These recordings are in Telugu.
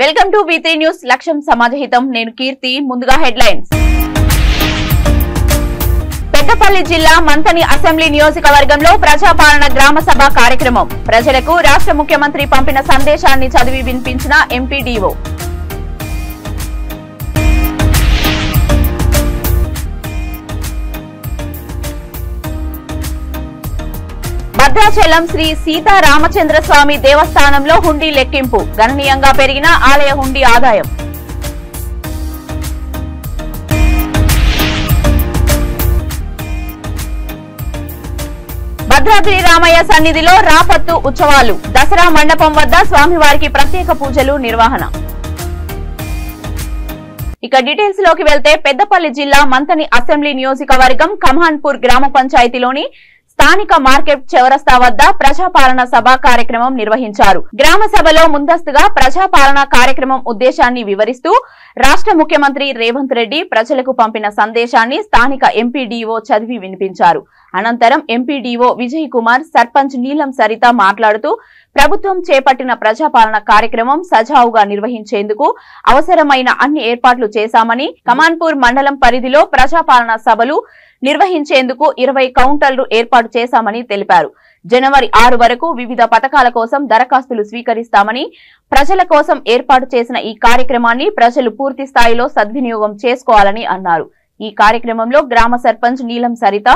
వెల్కమ్ టు V3 న్యూస్ లక్ష్యం సమాజహితం నేను కీర్తి ముందుగా హెడ్లైన్స్ పెద్దపల్లి జిల్లా మంతని అసెంబ్లీ నియోజకవర్గంలో ప్రజాపాలన గ్రామ సభ కార్యక్రమం ప్రజలకు రాష్ట్ర ముఖ్యమంత్రి పంపిన సందేశాన్ని చదివి వినిపించిన ఎంపీడీఓ భద్రాచలం శ్రీ సీతారామచంద్ర స్వామి దేవస్థానంలో హుండీ లెక్కింపు గణనీయంగా పెరిగిన ఆలయ హుండీ ఆదాయం భద్రాద్రి రామయ్య సన్నిధిలో రాపత్తు ఉత్సవాలు దసరా మండపం వద్ద స్వామివారికి ప్రత్యేక పూజలు నిర్వహణ ఇక డీటెయిల్స్ లోకి వెళ్తే పెద్దపల్లి జిల్లా మంతని అసెంబ్లీ నియోజకవర్గం కమాన్పూర్ గ్రామ పంచాయతీలోని స్థానిక మార్కెట్ చౌరస్తా వద్ద ప్రజాపాలన సభ కార్యక్రమం నిర్వహించారు. గ్రామ సభలో ముందస్తుగా ప్రజాపాలన కార్యక్రమం ఉద్దేశాన్ని వివరిస్తూ రాష్ట్ర ముఖ్యమంత్రి రేవంత్ రెడ్డి ప్రజలకు పంపిన సందేశాన్ని స్థానిక ఎంపీడీఓ చదివి వినిపించారు. అనంతరం ఎంపీడీఓ విజయ్ కుమార్, సర్పంచ్ నీలం సరిత మాట్లాడుతూ ప్రభుత్వం చేపట్టిన ప్రజాపాలన కార్యక్రమం సజావుగా నిర్వహించేందుకు అవసరమైన అన్ని ఏర్పాట్లు చేశామని, కమాన్పూర్ మండలం పరిధిలో ప్రజాపాలన సభలు నిర్వహించేందుకు 20 కౌంటర్లు ఏర్పాటు చేశామని తెలిపారు. జనవరి 6 వరకు వివిధ పథకాల కోసం దరఖాస్తులు స్వీకరిస్తామని, ప్రజల కోసం ఏర్పాటు చేసిన ఈ కార్యక్రమాన్ని ప్రజలు పూర్తి స్థాయిలో సద్వినియోగం చేసుకోవాలని అన్నారు. ఈ కార్యక్రమంలో గ్రామ సర్పంచ్ నీలం సరిత,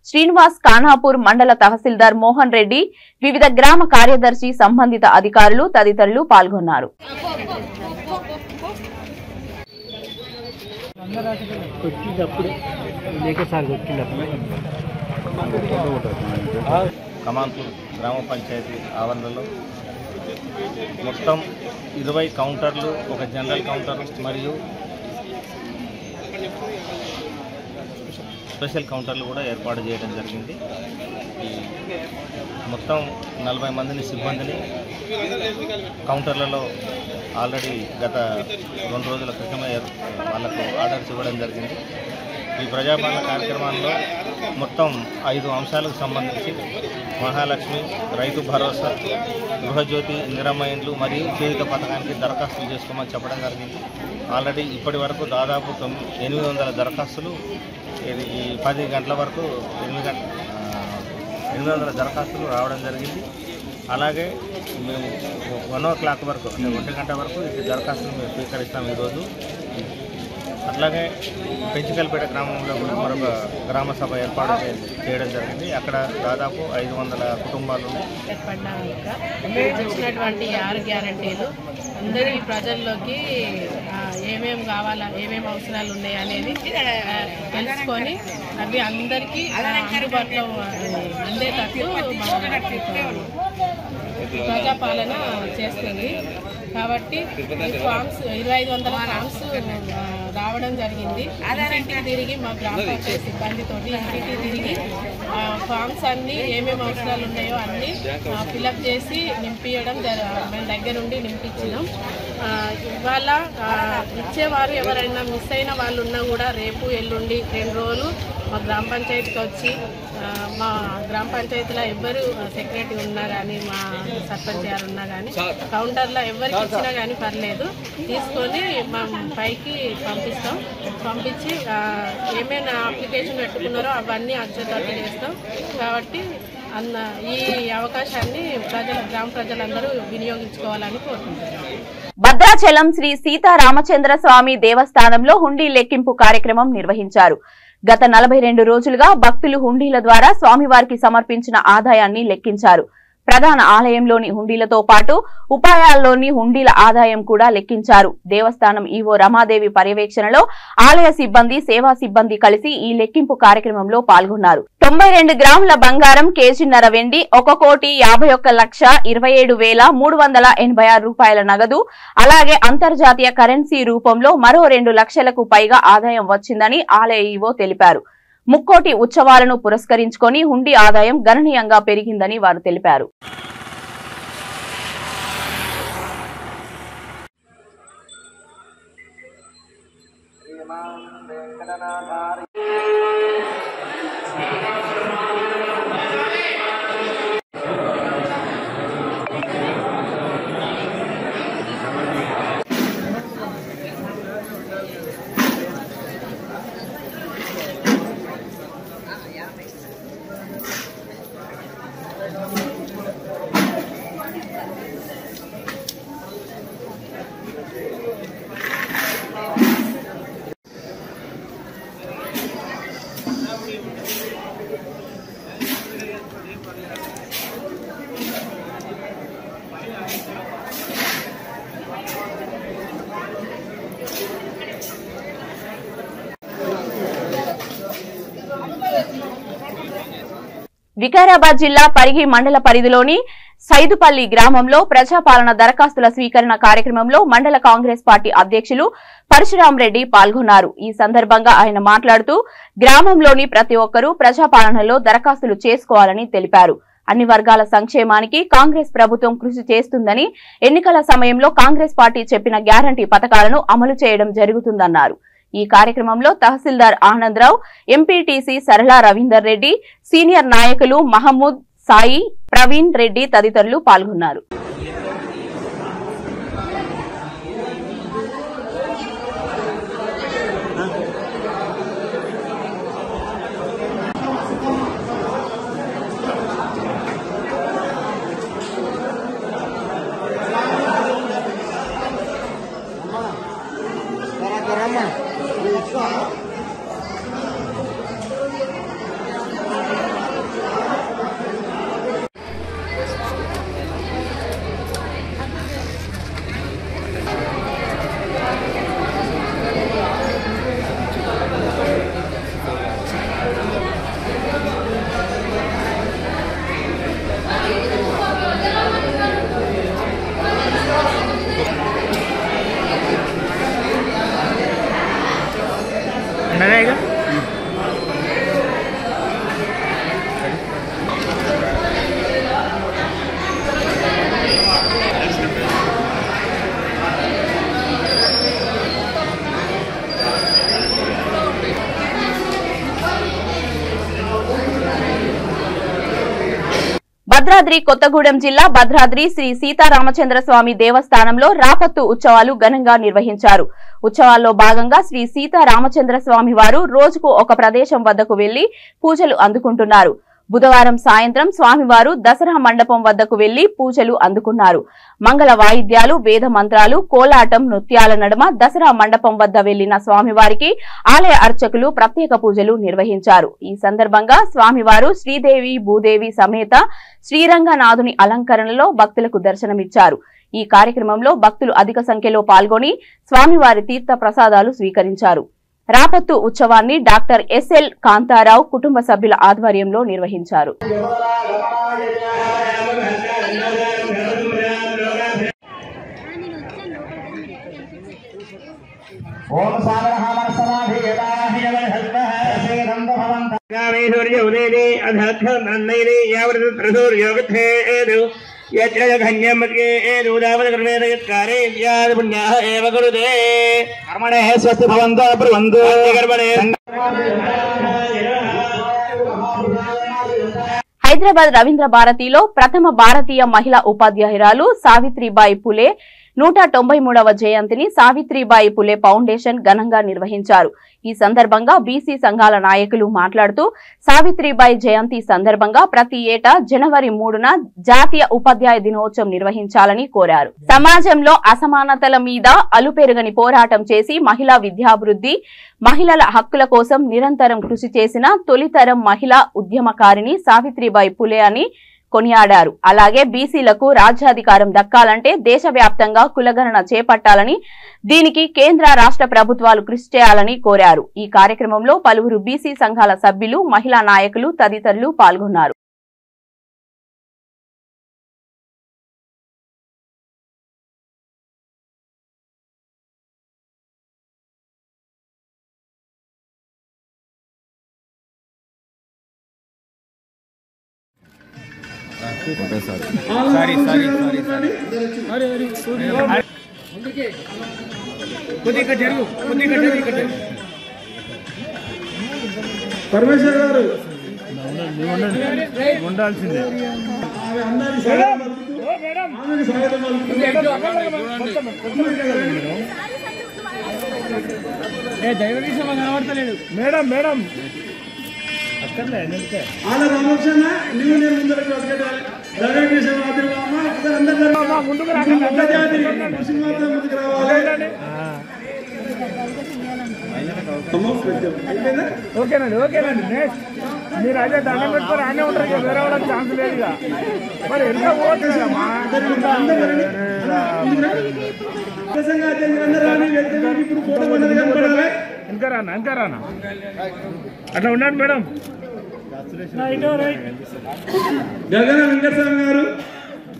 శ్రీనివాస్, ఖానాపూర్ మండల తహసీల్దార్ మోహన్ రెడ్డి, వివిధ గ్రామ కార్యదర్శి, సంబంధిత అధికారులు తదితరులు పాల్గొన్నారు. కమాన్పూర్ గ్రామ పంచాయతీ ఆవరణలో మొత్తం 20 కౌంటర్లు, ఒక జనరల్ కౌంటర్ మరియు స్పెషల్ కౌంటర్లు కూడా ఏర్పాటు చేయడం జరిగింది. ఈ మొత్తం 40 మందిని సిబ్బందిని కౌంటర్లలో ఆల్రెడీ గత 2 రోజుల క్రితమే వాళ్ళకు ఆర్డర్స్ ఇవ్వడం జరిగింది. ఈ ప్రజాపాలన కార్యక్రమాల్లో మొత్తం 5 అంశాలకు సంబంధించి మహాలక్ష్మి, రైతు భరోసా, గృహజ్యోతి, ఇందిరమ్మ ఇండ్లు మరియు చేయుత పథకానికి దరఖాస్తులు చేసుకోమని చెప్పడం జరిగింది. ఆల్రెడీ ఇప్పటి వరకు దాదాపు 800 దరఖాస్తులు, ఈ 10 గంటల వరకు 800 దరఖాస్తులు రావడం జరిగింది. అలాగే మేము 1 o'clock వరకు, అంటే 1 గంట వరకు ఈ దరఖాస్తులు మేము స్వీకరిస్తాం ఈరోజు. అట్లాగే పెంచికల్పేట గ్రామంలో కూడా మరొక గ్రామ సభ ఏర్పాటు చేయడం జరిగింది. అక్కడ దాదాపు 500 కుటుంబాలు ఉన్నాయి. ఇచ్చినటువంటి 6 గ్యారంటీలు అందరి ప్రజల్లోకి ఏమేమి కావాలా, ఏమేమి అవసరాలు ఉన్నాయి అనేది తెలుసుకొని అవి అందరికీ అందుబాటులో అందేటట్టు ప్రజాపాలన చేస్తుంది. కాబట్టి ఫామ్స్ 2500 ఫామ్స్ రావడం జరిగింది. ఇంటికి తిరిగి మా గ్రామ పంచాయతీ సిబ్బందితోటి ఇంటికి తిరిగి ఫామ్స్ అన్నీ ఏమేమి అవసరాలు ఉన్నాయో అన్నీ ఫిలప్ చేసి నింపించడం మేము దగ్గరుండి నింపించినాం. ఇవాళ ఇచ్చేవారు ఎవరైనా మిస్ అయిన వాళ్ళు ఉన్నా కూడా రేపు ఎల్లుండి 2 రోజులు మా గ్రామ పంచాయతీకి వచ్చి, మా గ్రామ పంచాయతీలో ఎవరు సెక్రటరీ ఉన్నా కానీ, మా సర్పంచ్ గారు ఉన్నా కానీ, కౌంటర్లో ఎవరికి ఇచ్చినా కానీ పర్లేదు, తీసుకొని మా పైకి పంపించి ఏమైనా అప్లికేషన్ పెట్టుకున్నారో అవన్నీ అర్జెంట్ చేస్తాం. కాబట్టి ఈ అవకాశాన్ని గ్రామ ప్రజలందరూ వినియోగించుకోవాలని కోరుకుంటున్నాం. భద్రాచలం శ్రీ సీతారామచంద్ర స్వామి దేవస్థానంలో హుండీ లెక్కింపు కార్యక్రమం నిర్వహించారు. గత 42 రోజులుగా భక్తులు హుండీల ద్వారా స్వామివారికి సమర్పించిన ఆదాయాన్ని లెక్కించారు. ప్రధాన ఆలయంలోని హుండీలతో పాటు ఉపాయాల్లోని హుండీల ఆదాయం కూడా లెక్కించారు. దేవస్థానం ఈవో రమాదేవి పర్యవేక్షణలో ఆలయ సిబ్బంది, సేవా సిబ్బంది కలిసి ఈ లెక్కింపు కార్యక్రమంలో పాల్గొన్నారు. 92 గ్రాముల బంగారం, కేజీన్నర వెండి, 1,51,27,386 రూపాయల నగదు, అలాగే అంతర్జాతీయ కరెన్సీ రూపంలో మరో 2 లక్షలకు పైగా ఆదాయం వచ్చిందని ఆలయ ఈవో తెలిపారు. ముక్కోటి ఉత్సవాలను పురస్కరించుకొని హుండీ ఆదాయం గణనీయంగా పెరిగిందని వారు తెలిపారు. వికారాబాద్ జిల్లా పరిగి మండల పరిధిలోని సైదుపల్లి గ్రామంలో ప్రజాపాలన దరఖాస్తుల స్వీకరణ కార్యక్రమంలో మండల కాంగ్రెస్ పార్టీ అధ్యక్షులు పరశురాం రెడ్డి పాల్గొన్నారు. ఈ సందర్భంగా ఆయన మాట్లాడుతూ గ్రామంలోని ప్రతి ఒక్కరూ ప్రజాపాలనలో దరఖాస్తులు చేసుకోవాలని తెలిపారు. అన్ని వర్గాల సంక్షేమానికి కాంగ్రెస్ ప్రభుత్వం కృషి చేస్తుందని, ఎన్నికల సమయంలో కాంగ్రెస్ పార్టీ చెప్పిన గ్యారంటీ పథకాలను అమలు చేయడం జరుగుతుందన్నారు. ఈ కార్యక్రమంలో తహసీల్దార్ ఆనందరావు, ఎంపీటీసీ సరళ రవీందర్ రెడ్డి, సీనియర్ నాయకులు మహమూద్, సాయి, ప్రవీణ్ రెడ్డి తదితరులు పాల్గొన్నారు. భద్రాద్రి కొత్తగూడెం జిల్లా భద్రాద్రి శ్రీ సీతారామచంద్ర స్వామి దేవస్థానంలో రాపత్తు ఉత్సవాలు ఘనంగా నిర్వహించారు. ఉత్సవాల్లో భాగంగా శ్రీ సీతారామచంద్ర స్వామి వారు రోజుకు ఒక ప్రదేశం వద్దకు వెళ్లి పూజలు అందుకుంటున్నారు. బుధవారం సాయంత్రం స్వామివారు దసరా మండపం వద్దకు వెళ్లి పూజలు అందుకున్నారు. మంగళ వాయిద్యాలు, వేద మంత్రాలు, కోలాటం, నృత్యాల నడుమ దసరా మండపం వద్ద వెళ్లిన స్వామివారికి ఆలయ అర్చకులు ప్రత్యేక పూజలు నిర్వహించారు. ఈ సందర్భంగా స్వామివారు శ్రీదేవి భూదేవి సమేత శ్రీరంగనాథుని అలంకరణలో భక్తులకు దర్శనమిచ్చారు. ఈ కార్యక్రమంలో భక్తులు అధిక సంఖ్యలో పాల్గొని స్వామివారి తీర్థ ప్రసాదాలు స్వీకరించారు. రాపత్తు ఉత్సవాన్ని డాక్టర్ ఎస్ఎల్ కాంతారావు కుటుంబ సభ్యుల ఆధ్వర్యంలో నిర్వహించారు. హైదరాబాద్ రవీంద్ర భారతిలో ప్రథమ భారతీయ మహిళా ఉపాధ్యాయురాలు సావిత్రిబాయి పులే 193వ జయంతిని సావిత్రిబాయి పులే ఫౌండేషన్ ఘనంగా నిర్వహించారు. ఈ సందర్భంగా బీసీ సంఘాల నాయకులు మాట్లాడుతూ సావిత్రిబాయి జయంతి సందర్భంగా ప్రతి ఏటా జనవరి 3న జాతీయ ఉపాధ్యాయ దినోత్సవం నిర్వహించాలని కోరారు. సమాజంలో అసమానతల మీద అలుపెరుగని పోరాటం చేసి మహిళా విద్యాభివృద్ధి, మహిళల హక్కుల కోసం నిరంతరం కృషి చేసిన తొలితరం మహిళా ఉద్యమకారిణి సావిత్రిబాయి పులే అని కొనియాడారు. అలాగే బీసీలకు రాజ్యాధికారం దక్కాలంటే దేశవ్యాప్తంగా కులగణన చేపట్టాలని, దీనికి కేంద్ర రాష్ట్ర ప్రభుత్వాలు కృషి చేయాలని కోరారు. ఈ కార్యక్రమంలో పలువురు బీసీ సంఘాల సభ్యులు, మహిళా నాయకులు తదితరులు పాల్గొన్నారు. పరమేశ్వర్ గారు ఉండాల్సిందే. దైవదీశం కనబడతలేదు మేడం. మేడం ఆల రామకృష్ణ నువ్వు నేను ముందరకు ముందుకు రావాలి. ఓకేనండి. నెక్స్ట్ మీరు అయితే దండం పెట్టుకొని ఆనే ఉంటారు, వేరే వాళ్ళకి ఛాన్స్ లేదు. ఇక మరి ఎంత పోతుందమ్మా ఇంకా రానా అట్లా ఉండండి మేడం. గగన వెంకటస్వామి గారు,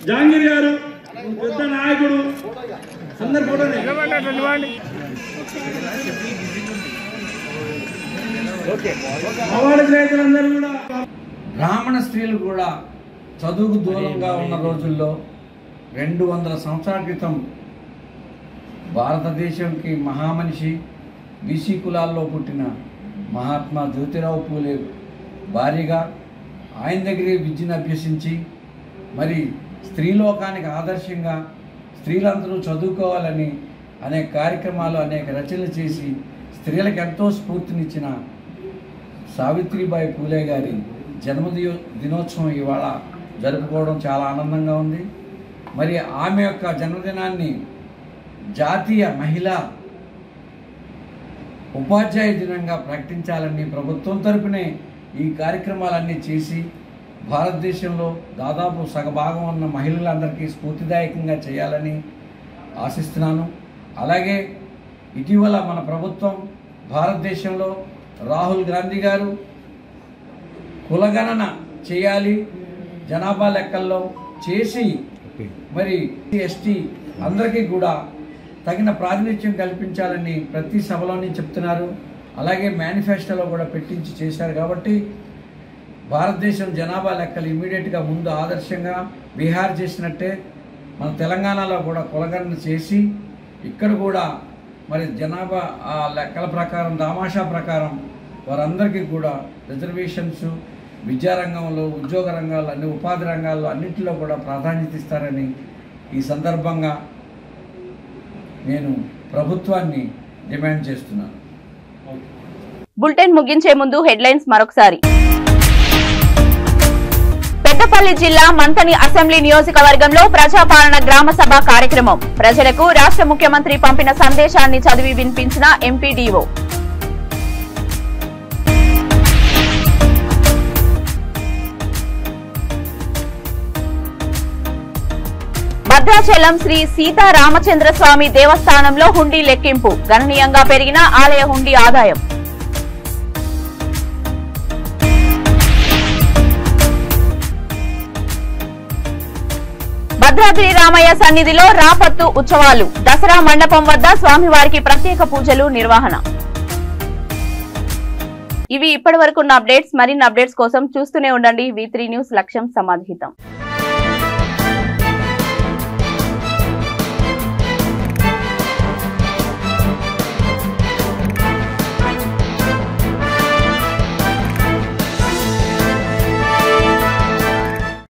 జాంగీర్ గారు, పెద్ద నాయకుడు అందరు కూడా బ్రాహ్మణ స్త్రీలు కూడా చదువుకు దూరంగా ఉన్న రోజుల్లో 200 సంవత్సరాల క్రితం భారతదేశంకి మహామనిషి బీసీ కులాల్లో పుట్టిన మహాత్మా జ్యోతిరావు పూలే భార్యగా ఆయన దగ్గరే విద్యను అభ్యసించి మరి స్త్రీలోకానికి ఆదర్శంగా స్త్రీలందరూ చదువుకోవాలని అనేక కార్యక్రమాలు అనేక రచనలు చేసి స్త్రీలకు ఎంతో స్ఫూర్తినిచ్చిన సావిత్రిబాయి పూలే గారి దినోత్సవం ఇవాళ జరుపుకోవడం చాలా ఆనందంగా ఉంది. మరి ఆమె యొక్క జన్మదినాన్ని జాతీయ మహిళా ఉపాధ్యాయ దినంగా ప్రకటించాలని ప్రభుత్వం తరపునే ఈ కార్యక్రమాలన్నీ చేసి భారతదేశంలో దాదాపు సగభాగం ఉన్న మహిళలందరికీ స్ఫూర్తిదాయకంగా చేయాలని ఆశిస్తున్నాను. అలాగే ఇటీవల మన ప్రభుత్వం భారతదేశంలో రాహుల్ గాంధీ గారు కులగణన చేయాలి, జనాభా లెక్కల్లో చేసి మరి ఎస్టీ అందరికీ కూడా తగిన ప్రాతినిధ్యం కల్పించాలని ప్రతి సభలోని చెప్తున్నారు. అలాగే మేనిఫెస్టోలో కూడా పెట్టించి చేశారు. కాబట్టి భారతదేశం జనాభా లెక్కలు ఇమీడియట్గా ముందు ఆదర్శంగా బీహార్ చేసినట్టే మన తెలంగాణలో కూడా కులగణన చేసి ఇక్కడ కూడా మరి జనాభా ఆ లెక్కల ప్రకారం దామాషా ప్రకారం వారందరికీ కూడా రిజర్వేషన్స్ విద్యారంగంలో, ఉద్యోగ రంగాల్లో, అన్ని ఉపాధి రంగాల్లో అన్నింటిలో కూడా ప్రాధాన్యత ఇస్తారని ఈ సందర్భంగా నేను ప్రభుత్వాన్ని డిమాండ్ చేస్తున్నాను. బులెటిన్ ముగించే ముందు హెడ్లైన్స్ మరొకసారి. పెద్దపల్లి జిల్లా మంథని అసెంబ్లీ నియోజకవర్గంలో ప్రజాపాలన గ్రామ సభ కార్యక్రమం. ప్రజలకు రాష్ట్ర ముఖ్యమంత్రి పంపిన సందేశాన్ని చదివి వినిపించిన ఎంపీడీఓ. భద్రాచలం శ్రీ సీతారామచంద్ర స్వామి దేవస్థానంలో హుండీ లెక్కింపు. గణనీయంగా పెరిగిన ఆలయ హుండీ ఆదాయం. భద్రాద్రి రామయ్య సన్నిధిలో రాపత్తు ఉత్సవాలు. దసరా మండపం వద్ద స్వామివారికి ప్రత్యేక పూజలు నిర్వహణ. ఇవి ఇప్పటి వరకు ఉన్న అప్డేట్స్. మరిన్ని అప్డేట్స్ కోసం చూస్తూనే ఉండండి V3 న్యూస్. లక్ష్యం సమాధితం.